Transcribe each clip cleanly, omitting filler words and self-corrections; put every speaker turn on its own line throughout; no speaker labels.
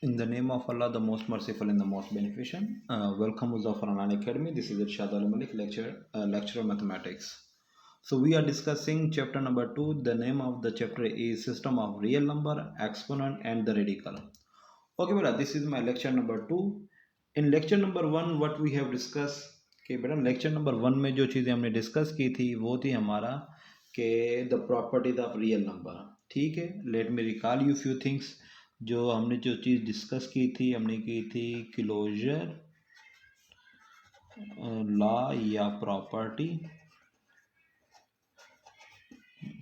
In the name of Allah, the most merciful and the most beneficent. Welcome Muzaffar Anand Academy. This is Irshad Al Malik, lecturer mathematics. So we are discussing chapter number 2. The name of the chapter is System of Real Number, Exponent and the Radical. Okay, beta, this is my lecture number 2. In lecture number 1, what we have discussed कि बेटा lecture number 1 में जो चीज़ें हमने discuss की थी वो थी हमारा कि the properties of real number. ठीक है, let me recall you few things. जो हमने जो चीज़ डिस्कस की थी, हमने की थी क्लोजर लॉ या property,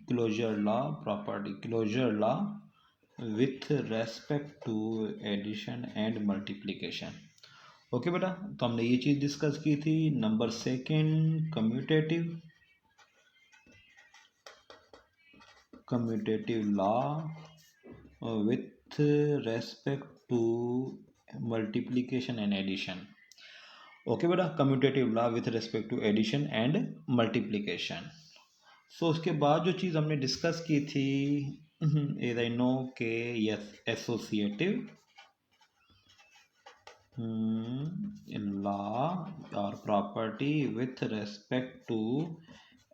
closure law property, closure law with respect to addition and multiplication. Okay बेटा, तो हमने ये चीज़ डिस्कस की थी. Number second, commutative law with respect to multiplication and addition. Okay बेटा, commutative law with respect to addition and multiplication. So उसके बाद जो चीज़ हमने डिस्कस की थी, एज आई नो के यस, एसोसिएटिव लॉ और property with respect to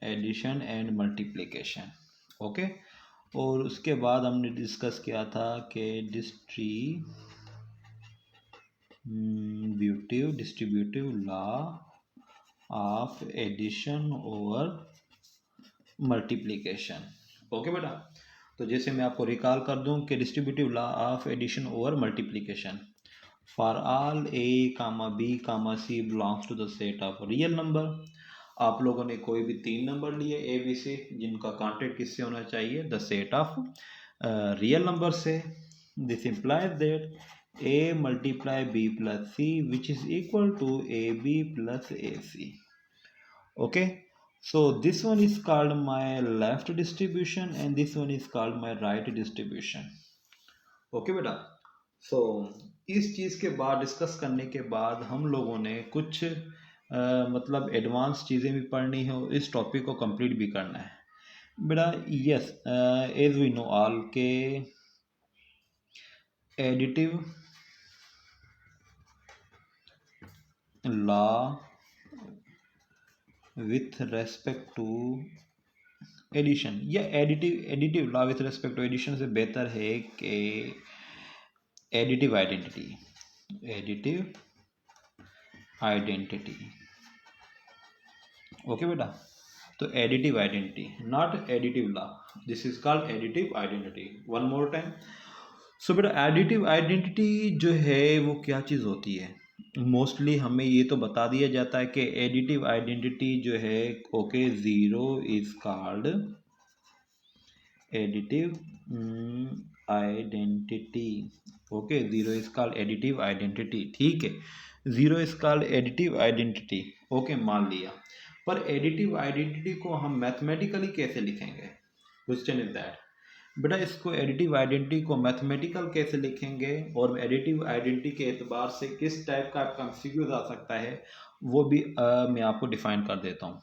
addition and multiplication. Okay, और उसके बाद हमने डिस्कस किया था कि डिस्ट्रीब्यूटिव लॉ ऑफ एडिशन और मल्टीप्लिकेशन. ओके बेटा, तो जैसे मैं आपको रिकॉल कर दूं कि डिस्ट्रीब्यूटिव लॉ ऑफ एडिशन और multiplication, for all a comma b comma c belongs to the set of real number. आप लोगों ने कोई भी 3 नंबर लिए ए बी सी, जिनका कांटेक्ट किससे होना चाहिए? The set of real number से. This implies that a multiply b plus c which is equal to ab plus ac. Okay, so this one is called my left distribution and this one is called my right distribution. Okay बेटा, सो इस चीज़ के बाद discuss करने के बाद हम लोगों ने कुछ मतलब एडवांस चीज़ें भी पढ़नी है और इस टॉपिक को कंप्लीट भी करना है बेटा. Yes, as we know all के additive law with respect to addition या additive law with respect to addition से बेहतर है कि एडिटिव आइडेंटिटी. ओके बेटा, तो additive identity, not additive law. This is called additive identity. One more time. So बेटा, additive identity जो है वो क्या चीज़ होती है? मोस्टली हमें ये तो बता दिया जाता है कि एडिटिव आइडेंटिटी जो है, okay, zero is called additive identity. Okay, zero is called additive identity. ठीक है, zero is called additive identity. Okay, मान लिया. पर एडिटिव आइडेंटिटी को हम मैथमेटिकली कैसे लिखेंगे? Question is that. बेटा, इसको एडिटिव आइडेंटिटी को मैथमेटिकल कैसे लिखेंगे और एडिटिव आइडेंटिटी के एतबार से किस टाइप का आपका एमसीक्यूज आ सकता है, वो भी मैं आपको डिफाइन कर देता हूँ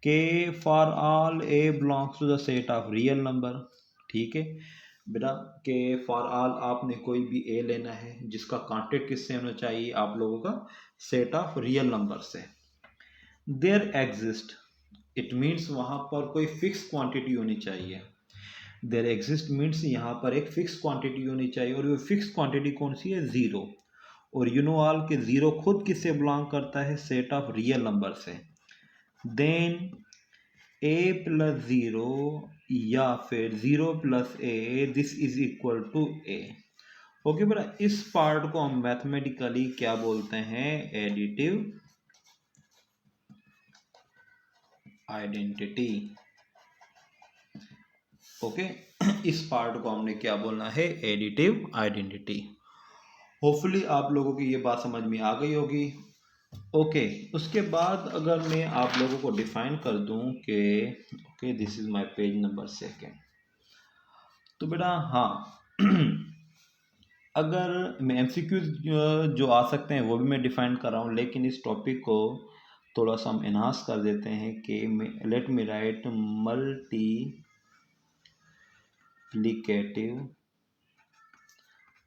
कि for all a belongs to the set of real number. ठीक है बेटा, कि फॉर ऑल आपने कोई भी ए लेना है जिसका कांटेक्ट किससे होना चाहिए? आप लोगों का सेट ऑफ रियल नंबर से. देयर एग्जिस्ट, इट मीन्स वहाँ पर कोई फिक्स क्वांटिटी होनी चाहिए. देयर एग्जिस्ट मीन्स यहाँ पर एक फिक्स क्वांटिटी होनी चाहिए, और वो फिक्स क्वांटिटी कौन सी है? ज़ीरो. और यू नो ऑल के ज़ीरो खुद किससे बिलोंग करता है? सेट ऑफ रियल नंबर से. देन a प्लस ज़ीरो या फिर zero plus a, this is equal to a. Okay बेटा, इस पार्ट को हम मैथमेटिकली क्या बोलते हैं? Additive identity. ओके, इस पार्ट को हमने क्या बोलना है? Additive identity. होपफुली आप लोगों की ये बात समझ में आ गई होगी. ओके, उसके बाद अगर मैं आप लोगों को डिफाइन कर दूं कि okay, this is my page number second. तो बेटा हाँ, अगर मैं एमसीक्यूज जो आ सकते हैं वो भी मैं डिफाइन कर रहा हूँ, लेकिन इस टॉपिक को थोड़ा सा हम एनहांस कर देते हैं कि let me right multiplicative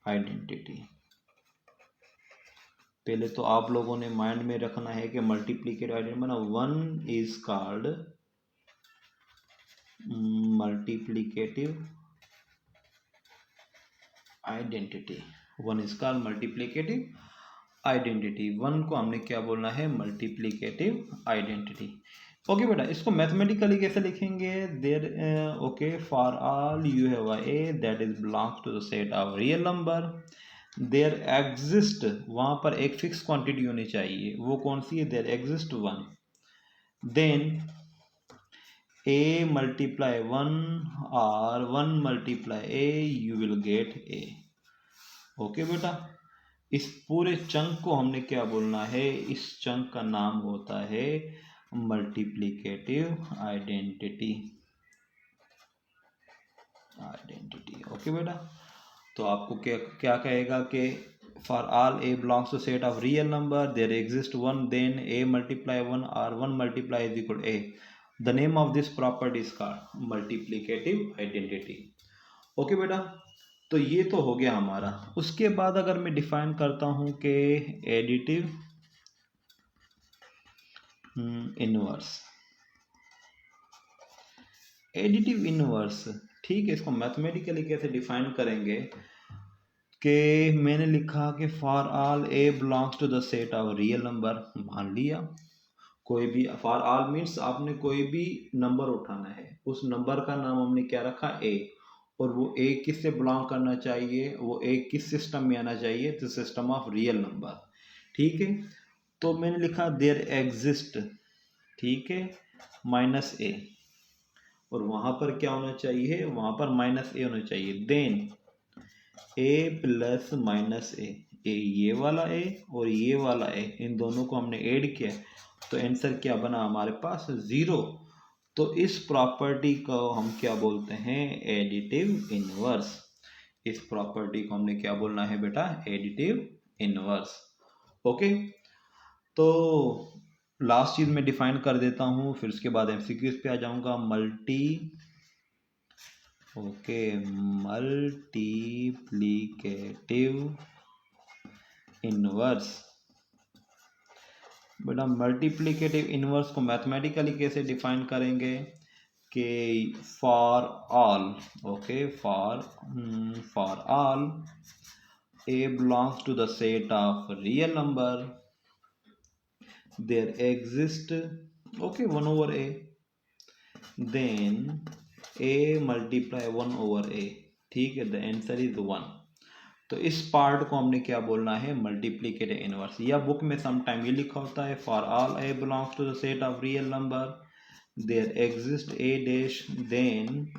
identity. पहले तो आप लोगों ने माइंड में रखना है कि मल्टीप्लिकेटिव आइडेंटिटी माना 1 is called multiplicative identity. 1 is called multiplicative identity. 1 को हमने क्या बोलना है? Multiplicative identity. ओके बेटा, इसको मैथमेटिकली कैसे लिखेंगे? There okay, for all you have a that is belongs to the set of real number, there exist, वहां पर एक फिक्स क्वांटिटी होनी चाहिए, वो कौन सी है? There exist 1, then a multiply 1 और 1 multiply a, you will get a। Okay बेटा, इस पूरे चंक को हमने क्या बोलना है? इस चंक का नाम होता है मल्टीप्लिकेटिव आइडेंटिटी। ओके बेटा, तो आपको क्या क्या कहेगा कि for all a belongs to set of real number there exists 1, then a multiply 1 or 1 multiply is equal to a, the name of this property is called multiplicative identity। Okay बेटा, तो ये तो हो गया हमारा। उसके बाद अगर मैं डिफाइन करता हूं कि एडिटिव इनवर्स, एडिटिव इनवर्स, ठीक है, इसको मैथमेटिकली कैसे डिफाइन करेंगे? कि मैंने लिखा कि for all a belongs to the set of real number, मान लिया कोई भी, फॉर ऑल मीन्स आपने कोई भी नंबर उठाना है, उस नंबर का नाम हमने क्या रखा? ए, और वो ए किस से बिलोंग करना चाहिए? वो ए किस सिस्टम में आना चाहिए? The system of real number. ठीक है, तो मैंने लिखा देयर एग्जिस्ट, ठीक है, माइनस ए, और वहां पर क्या होना चाहिए? वहां पर माइनस ए होना चाहिए। देन ए प्लस माइनस ए, ये वाला ए और ये वाला ए, इन दोनों को हमने ऐड किया, तो आंसर क्या बना हमारे पास? 0। तो इस प्रॉपर्टी को हम क्या बोलते हैं? Additive inverse. इस प्रॉपर्टी को हमने क्या बोलना है बेटा? Additive inverse. ओके, तो लास्ट चीज मैं डिफाइन कर देता हूं, फिर उसके बाद एमसीक्यूज पे आ जाऊंगा। Multiplicative inverse. बेटा मल्टीप्लिकेटिव इनवर्स को मैथमेटिकली कैसे डिफाइन करेंगे? कि for all, okay, for all a belongs to the set of real number, there exist, okay, 1 over a, then a multiply 1 over a, ठीक है, द आंसर इज 1। तो इस part को हमने क्या बोलना है? Multiplicative inverse. या बुक में समटाइम ये लिखा होता है for all a belongs to the set of real number, there exist a dash, then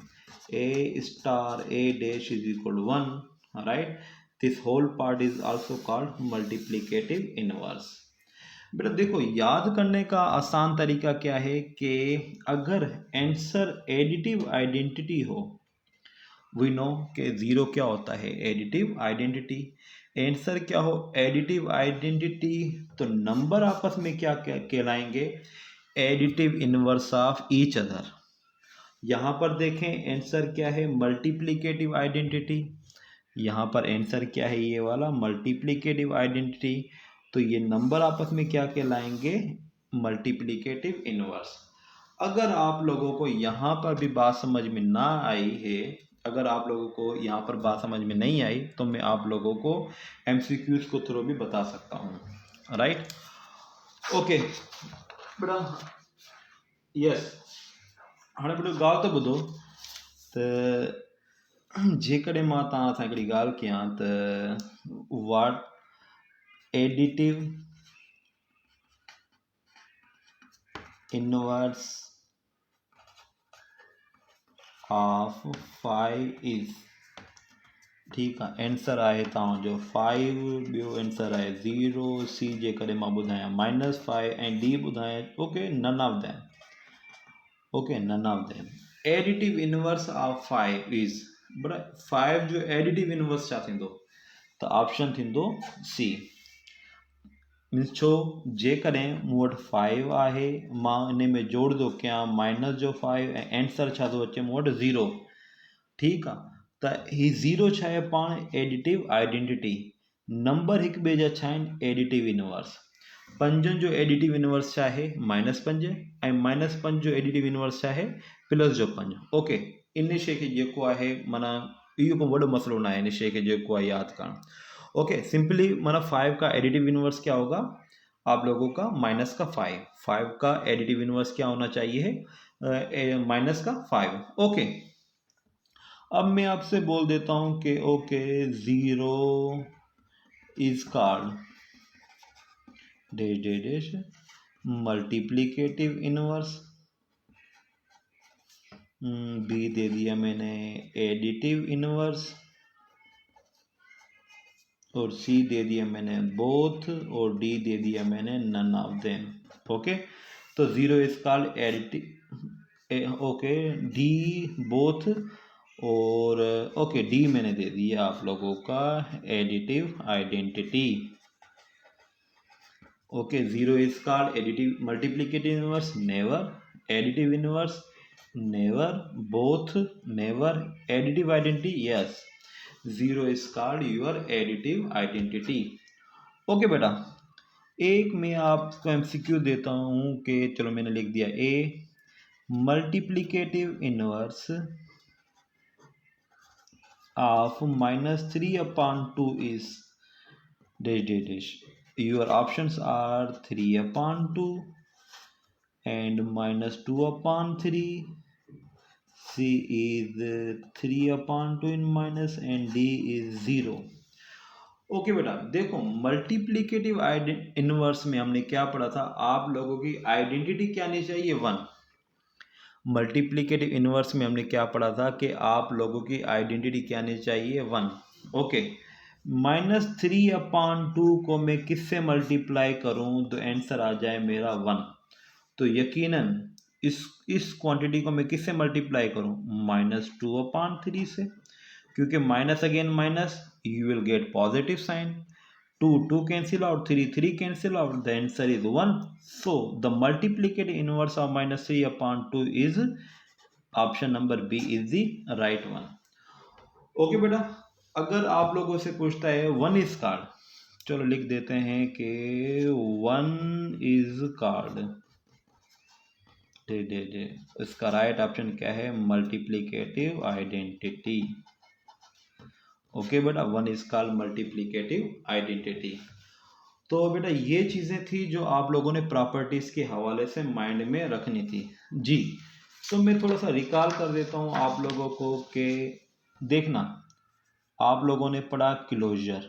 a star a dash is equal 1, right? This whole part is also called multiplicative inverse. बेटा देखो, याद करने का आसान तरीका क्या है कि अगर आंसर एडिटिव आइडेंटिटी हो, वी नो कि 0 क्या होता है? Additive identity. आंसर क्या हो? एडिटिव आइडेंटिटी, तो नंबर आपस में क्या कहलाएंगे? Additive inverse of each other. यहां पर देखें आंसर क्या है? Multiplicative identity. यहां पर आंसर क्या है? ये वाला मल्टीप्लिकेटिव आइडेंटिटी। तो ये नंबर आपस में क्या कहलाएंगे? Multiplicative inverse. अगर आप लोगों को यहाँ पर भी बात समझ में ना आई है, अगर आप लोगों को यहाँ पर बात समझ में नहीं आई, तो मैं आप लोगों को एमसीक्यूज को थ्रू भी बता सकता हूँ, राइट? ओके बेटा, यस, हाणे बेटा ॻाल्हि त ॿुधो त जेकॾहिं मां तव्हां सां हिकिड़ी ॻाल्हि कयां त वाट एडिटिव इनवर्स ऑफ 5 इज, ठीक आहे, आंसर आहे तव्हांजो 5, ॿियो आंसर आहे 0, सी जेकॾहिं मां ॿुधायां -5 ऐं डी ॿुधायां okay none of them, okay none of them. Additive inverse of 5 is, but 5 जो एडिटिव इनवर्स छा थींदो? त ऑप्शन थींदो सी। मीन्स छो? जेकॾहिं मूं वटि 5 आहे, मां इन में जोड़ थो कयां -जो 5 ऐं आंसर छा थो अचे मूं वटि? 0, ठीकु आहे। त ही ज़ीरो छाहे पाण एडिटिव आइडेंटिटी नंबर हिकु ॿिए जा छा आहिनि एडिटिव इनवर्स पंजनि जो एडिटिव इनवर्स छा आहे -5 ऐं -5 जो एडिटिव इनवर्स छा आहे +5 ओके इन शइ खे जेको आहे माना इहो को वॾो मसइलो न आहे इन शइ खे जेको आहे यादि करणु ओके सिंपली माना 5 का एडिटिव इनवर्स क्या होगा आप लोगों का -5 का एडिटिव इनवर्स क्या होना चाहिए -5 ओके। अब मैं आपसे बोल देता हूं कि okay 0 is called dash multiplicative inverse B दे दिया मैंने एडिटिव इनवर्स और सी दे दिया मैंने बोथ और डी दे दिया मैंने नन ऑफ देम ओके। तो 0 is called additive okay D both और ओके डी मैंने दे दिया आप लोगों का additive identity okay. 0 is called additive multiplicative inverse never additive inverse never both never additive identity yes 0 is called your additive identity okay बेटा। एक मैं आपको एमसीक्यू देता हूं कि चलो मैंने लिख दिया ए multiplicative inverse of -3/2 is dash. Your options are 3/2 and -2/3. C is 3/2 in minus and D is 0. Okay बेटा देखो मल्टीप्लिकेटिव इनवर्स में हमने क्या पढ़ा था आप लोगों की आइडेंटिटी क्या आनी चाहिए 1। मल्टीप्लिकेटिव इनवर्स में हमने क्या पढ़ा था कि आप लोगों की आइडेंटिटी क्या आनी चाहिए 1 ओके। -3/2 को मैं किससे मल्टीप्लाई करूं तो आंसर आ जाए मेरा 1। तो यकीनन इस क्वांटिटी को मैं किससे मल्टीप्लाई करूं -2/3 से क्योंकि minus again minus you will get positive sign 2 cancel out 3 cancel out the answer is 1 so the multiplicative inverse of -3/2 is option number B is the right one okay बेटा। अगर आप लोगों से पूछता है 1 is card चलो लिख देते हैं कि 1 is card इसका राइट ऑप्शन क्या है मल्टीप्लिकेटिव आइडेंटिटी ओके बेटा 1 इज कॉल्ड मल्टीप्लिकेटिव आइडेंटिटी। तो बेटा ये चीज़ें थी जो आप लोगों ने प्रॉपर्टीज़ के हवाले से माइंड में रखनी थी जी। तो मैं थोड़ा सा रिकॉल कर देता हूँ आप लोगों को कि देखना आप लोगों ने पढ़ा closure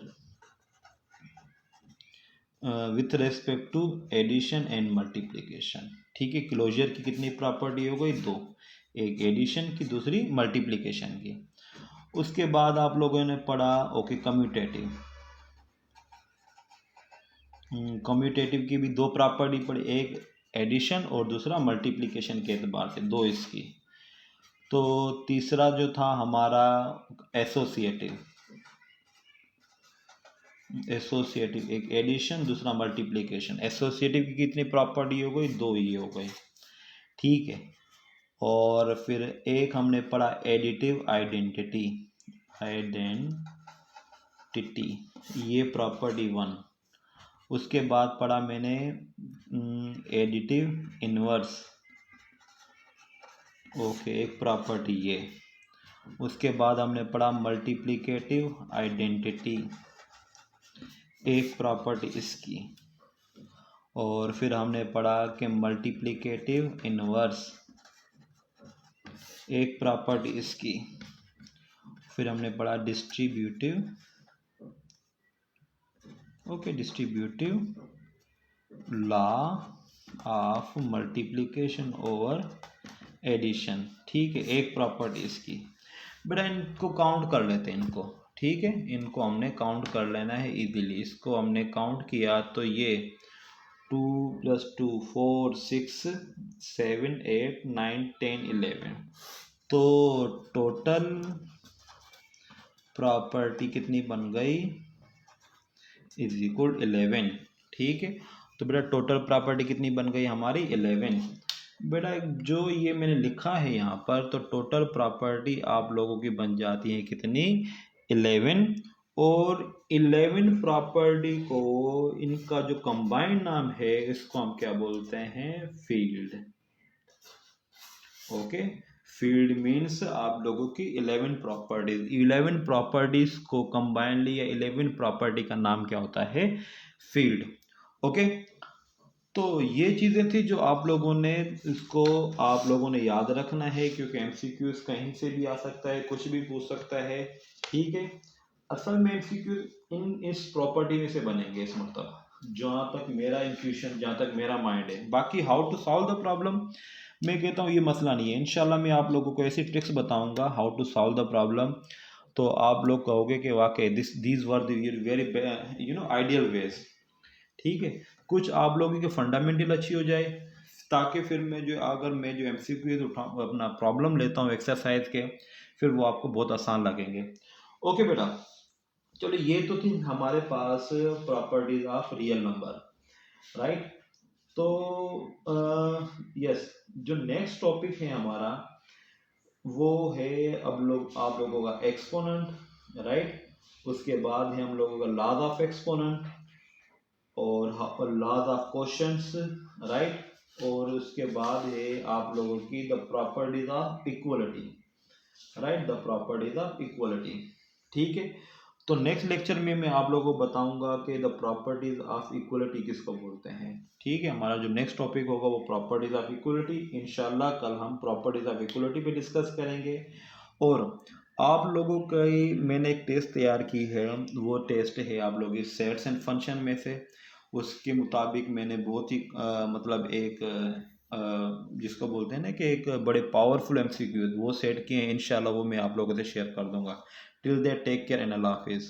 with respect to addition and multiplication ठीक है। क्लोजर की कितनी प्रॉपर्टी हो गई 2 एक एडिशन की दूसरी मल्टीप्लिकेशन की। उसके बाद आप लोगों ने पढ़ा ओके कम्यूटेटिव की भी 2 प्रॉपर्टी पढ़ी एक एडिशन और दूसरा मल्टीप्लिकेशन के एतबार से 2 इसकी। तो तीसरा जो था हमारा एसोसिएटिव एक एडिशन दूसरा मल्टीप्लिकेशन एसोसिएटिव की कितनी प्रॉपर्टी हो गई 2 ही हो गई ठीक है। और फिर एक हमने पढ़ा एडिटिव आइडेंटिटी ये प्रॉपर्टी 1। उसके बाद पढ़ा मैंने एडिटिव इनवर्स ओके एक प्रॉपर्टी ये। उसके बाद हमने पढ़ा मल्टीप्लिकेटिव आइडेंटिटी एक प्रॉपर्टी इसकी। और फिर हमने पढ़ा कि मल्टीप्लिकेटिव इनवर्स एक प्रॉपर्टी इसकी। फिर हमने पढ़ा distributive law of multiplication over addition ठीक है एक प्रॉपर्टी इसकी। बेटा इनको काउंट कर लेते हैं इनको ठीक है। इनको हमने काउंट कर लेना है इजीली। इसको हमने काउंट किया तो ये 2 + 2 4 6 7 8 9 10 11 तो टोटल प्रॉपर्टी कितनी बन गई इज इक्वल 11 ठीक है। तो बेटा टोटल प्रॉपर्टी कितनी बन गई हमारी 11। बेटा जो ये मैंने लिखा है यहाँ पर, तो टोटल प्रॉपर्टी आप लोगों की बन जाती है कितनी, 11। और 11 प्रॉपर्टी को इनका जो कंबाइंड नाम है इसको हम क्या बोलते हैं, फील्ड। ओके, फील्ड मीन्स आप लोगों की 11 प्रॉपर्टीज, 11 प्रॉपर्टीज को कंबाइंडली या 11 प्रॉपर्टी का नाम क्या होता है, फील्ड। ओके, तो ये चीज़ें थी जो आप लोगों ने, इसको आप लोगों ने याद रखना है, क्योंकि एमसीक्यूज कहीं से भी आ सकता है, कुछ भी पूछ सकता है। ठीक है, असल में एमसीक्यू इन इस प्रॉपर्टी में से बनेंगे इस मतलब, जहाँ तक मेरा इंट्यूशन, जहाँ तक मेरा माइंड है। बाकी how to solve the problem, मैं कहता हूँ ये मसला नहीं है। इंशाल्लाह मैं आप लोगों को ऐसी ट्रिक्स बताऊंगा how to solve the problem, तो आप लोग कहोगे कि वाकई these were the very ideal ways. ठीक है, कुछ आप लोगों की फंडामेंटल अच्छी हो जाए, ताकि फिर मैं जो, अगर मैं जो एमसीक्यू उठाऊँ, अपना प्रॉब्लम लेता हूँ एक्सरसाइज के, फिर वो आपको बहुत आसान लगेंगे। ओके बेटा, चलो ये तो थी हमारे पास properties of real number, right. तो यस, जो नेक्स्ट टॉपिक है हमारा वो है, अब लोग आप लोगों का एक्सपोनेंट, राइट। उसके बाद है हम लोगों का लॉज ऑफ एक्सपोनेंट और लॉज ऑफ क्वेश्चंस, राइट। और उसके बाद है आप लोगों की the properties of equality, right, the properties of equality. ठीक है, तो नेक्स्ट लेक्चर में मैं आप लोगों को बताऊंगा कि द प्रॉपर्टीज ऑफ इक्वलिटी किसको बोलते हैं। ठीक है, हमारा जो नेक्स्ट टॉपिक होगा वो प्रॉपर्टीज ऑफ इक्वलिटी। इंशाल्लाह कल हम प्रॉपर्टीज ऑफ इक्वलिटी पे डिस्कस करेंगे। और आप लोगों का मैंने एक टेस्ट तैयार की है, वो टेस्ट है आप लोगों की सेट्स एंड फंक्शन में से। उसके मुताबिक मैंने बहुत ही मतलब एक जिसको बोलते हैं ना कि एक बड़े पावरफुल एमसीक्यू वो सेट किए हैं। इंशाल्लाह वो मैं आप लोगों से शेयर कर दूंगा। Till there take care and अल्लाह हाफिज़।